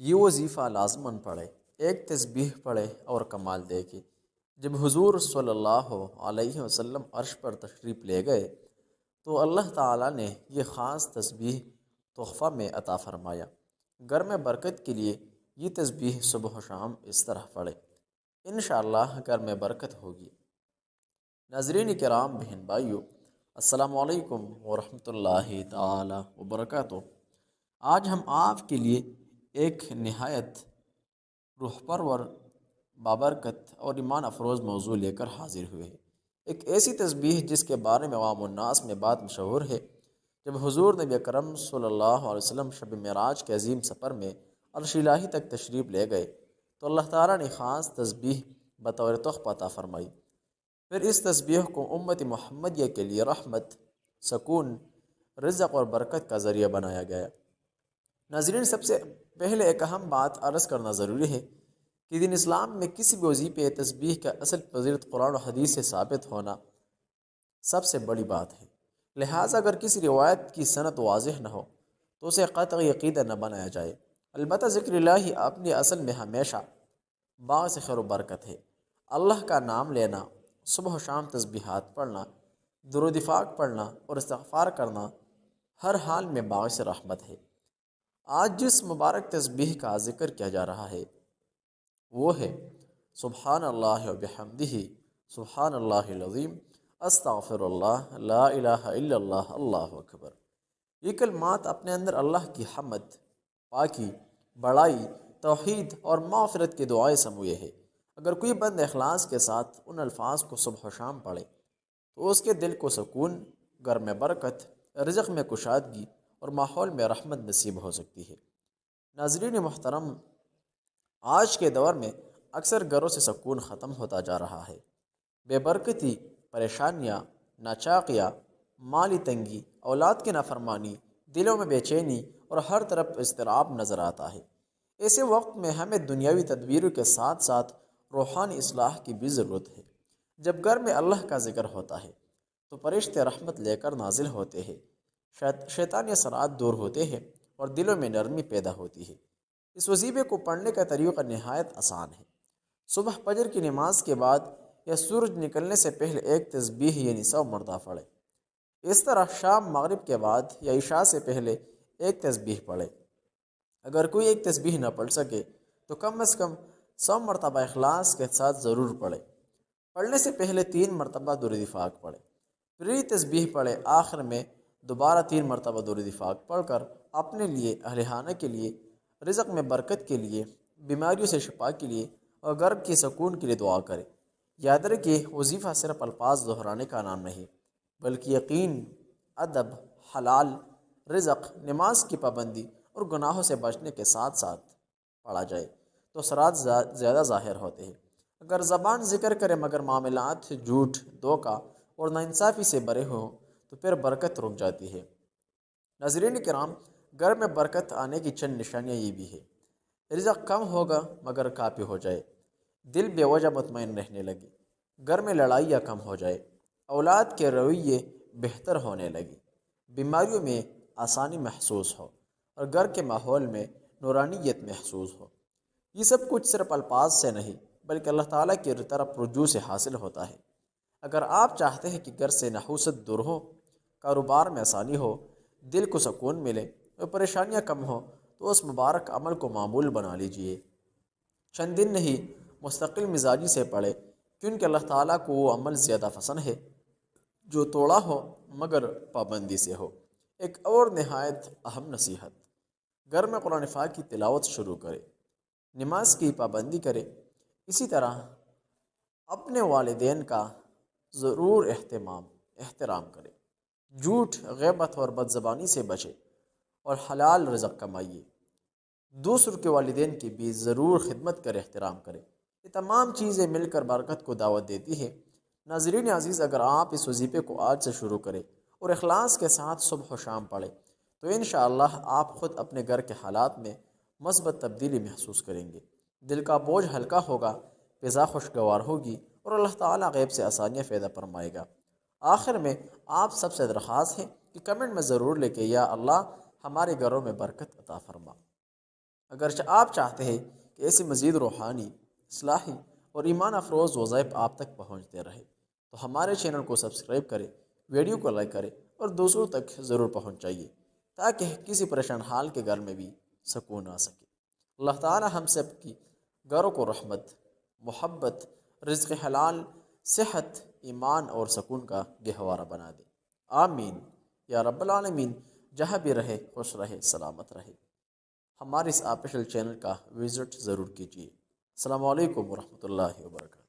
یہ وظیفہ لازماً پڑھے، ایک تسبیح پڑھے اور کمال دیکھے۔ جب حضور صلی اللہ علیہ وسلم عرش پر تشریف لے گئے تو اللہ تعالیٰ نے یہ خاص تسبیح تحفہ میں عطا فرمایا۔ گھر میں برکت کے لیے یہ تسبیح صبح و شام اس طرح پڑھے، انشاءاللہ گھر میں برکت ہوگی۔ ناظرین کرام، بہن بھائیو، السلام علیکم ورحمۃ اللہ تعالی وبرکاتہ۔ آج ہم آپ کے لیے ایک نہایت روح پرور، بابرکت اور ایمان افروز موضوع لے کر حاضر ہوئے ہیں۔ ایک ایسی تسبیح جس کے بارے میں عوام الناس میں بات مشہور ہے۔ جب حضور نبی اکرم صلی اللہ علیہ وسلم شب معراج کے عظیم سفر میں عرش الہی تک تشریف لے گئے تو اللہ تعالیٰ نے خاص تسبیح بطور تحفہ عطا فرمائی۔ پھر اس تسبیح کو امت محمدیہ کے لیے رحمت، سکون، رزق اور برکت کا ذریعہ بنایا گیا۔ ناظرین، سب سے پہلے ایک اہم بات عرض کرنا ضروری ہے کہ دین اسلام میں کسی بھی وظیفے تسبیح کا اصل فضیلت قرآن و حدیث سے ثابت ہونا سب سے بڑی بات ہے۔ لہٰذا اگر کسی روایت کی سند واضح نہ ہو تو اسے قطعی عقیدہ نہ بنایا جائے۔ البتہ ذکر الہی اپنی اصل میں ہمیشہ باعث خیر و برکت ہے۔ اللہ کا نام لینا، صبح و شام تسبیحات پڑھنا، درود پاک پڑھنا اور استغفار کرنا ہر حال میں باعث رحمت ہے۔ آج جس مبارک تسبیح کا ذکر کیا جا رہا ہے وہ ہے سبحان اللہ و بحمدہ، سبحان اللہ العظیم، استغفر اللہ، لا الہ الا اللہ، اللہ اکبر۔ یہ کلمات اپنے اندر اللہ کی حمد، پاکی، بڑائی، توحید اور مغفرت کی دعائیں سموئے ہے۔ اگر کوئی بند اخلاص کے ساتھ ان الفاظ کو صبح و شام پڑھے تو اس کے دل کو سکون، گھر میں برکت، رزق میں کشادگی اور ماحول میں رحمت نصیب ہو سکتی ہے۔ ناظرین محترم، آج کے دور میں اکثر گھروں سے سکون ختم ہوتا جا رہا ہے۔ بے برکتی، پریشانیاں، ناچاقیاں، مالی تنگی، اولاد کی نافرمانی، دلوں میں بے چینی اور ہر طرف اضطراب نظر آتا ہے۔ ایسے وقت میں ہمیں دنیاوی تدبیروں کے ساتھ ساتھ روحانی اصلاح کی بھی ضرورت ہے۔ جب گھر میں اللہ کا ذکر ہوتا ہے تو فرشتے رحمت لے کر نازل ہوتے ہیں، شیطانی اثرات دور ہوتے ہیں اور دلوں میں نرمی پیدا ہوتی ہے۔ اس وظیفے کو پڑھنے کا طریقہ نہایت آسان ہے۔ صبح فجر کی نماز کے بعد یا سورج نکلنے سے پہلے ایک تسبیح یعنی 100 مرتبہ پڑھے۔ اس طرح شام مغرب کے بعد یا عشاء سے پہلے ایک تسبیح پڑھے۔ اگر کوئی ایک تسبیح نہ پڑھ سکے تو کم از کم 100 مرتبہ اخلاص کے ساتھ ضرور پڑھے۔ پڑھنے سے پہلے 3 مرتبہ درود پاک پڑھے، پھر یہ تسبیح پڑھے۔ آخر میں دوبارہ 3 مرتبہ درود پاک پڑھ کر اپنے لیے، اہل خانہ کے لیے، رزق میں برکت کے لیے، بیماریوں سے شفا کے لیے اور گھر کی سکون کے لیے دعا کرے۔ یاد رکھیے، وظیفہ صرف الفاظ دہرانے کا نام نہیں بلکہ یقین، ادب، حلال رزق، نماز کی پابندی اور گناہوں سے بچنے کے ساتھ ساتھ پڑھا جائے تو اثرات زیادہ ظاہر ہوتے ہیں۔ اگر زبان ذکر کرے مگر معاملات جھوٹ، دھوکہ اور ناانصافی سے بھرے ہوں تو پھر برکت رک جاتی ہے۔ ناظرین کرام، گھر میں برکت آنے کی چند نشانیاں یہ بھی ہے۔ رزق کم ہوگا مگر کافی ہو جائے، دل بے وجہ مطمئن رہنے لگے، گھر میں لڑائیاں کم ہو جائے، اولاد کے رویے بہتر ہونے لگے، بیماریوں میں آسانی محسوس ہو اور گھر کے ماحول میں نورانیت محسوس ہو۔ یہ سب کچھ صرف الفاظ سے نہیں بلکہ اللہ تعالیٰ کی طرف رجوع سے حاصل ہوتا ہے۔ اگر آپ چاہتے ہیں کہ گھر سے نحوست دور ہو، کاروبار میں آسانی ہو، دل کو سکون ملے اور پریشانیاں کم ہوں تو اس مبارک عمل کو معمول بنا لیجئے۔ چند دن نہیں، مستقل مزاجی سے پڑھے، کیونکہ اللہ تعالیٰ کو وہ عمل زیادہ پسند ہے جو توڑا ہو مگر پابندی سے ہو۔ ایک اور نہایت اہم نصیحت، گھر میں قرآن پاک کی تلاوت شروع کرے، نماز کی پابندی کرے۔ اسی طرح اپنے والدین کا ضرور احترام کرے، جھوٹ، غیبت اور بد زبانی سے بچے اور حلال رزق کمائیے۔ دوسروں کے والدین کی بھی ضرور خدمت کرے، احترام کرے۔ یہ تمام چیزیں مل کر برکت کو دعوت دیتی ہے۔ ناظرین عزیز، اگر آپ اس وظیفے کو آج سے شروع کریں اور اخلاص کے ساتھ صبح و شام پڑھیں تو انشاءاللہ آپ خود اپنے گھر کے حالات میں مثبت تبدیلی محسوس کریں گے۔ دل کا بوجھ ہلکا ہوگا، فضا خوشگوار ہوگی اور اللہ تعالیٰ غیب سے آسانیاں پیدا فرمائے گا۔ آخر میں آپ سب سے درخواست ہے کہ کمنٹ میں ضرور لکھیں، یا اللہ ہمارے گھروں میں برکت عطا فرما۔ اگرچہ آپ چاہتے ہیں کہ ایسی مزید روحانی، اصلاحی اور ایمان افروز وظائف آپ تک پہنچتے رہے تو ہمارے چینل کو سبسکرائب کریں، ویڈیو کو لائک کریں اور دوسروں تک ضرور پہنچائیے تاکہ کسی پریشان حال کے گھر میں بھی سکون آ سکے۔ اللہ تعالی ہم سب کی گھروں کو رحمت، محبت، رزق حلال، صحت، ایمان اور سکون کا گہوارہ بنا دے۔ آمین یا رب العالمین۔ جہاں بھی رہے خوش رہے، سلامت رہے۔ ہمارے اس آفیشیل چینل کا وزٹ ضرور کیجیے۔ السلام علیکم ورحمۃ اللہ وبرکاتہ۔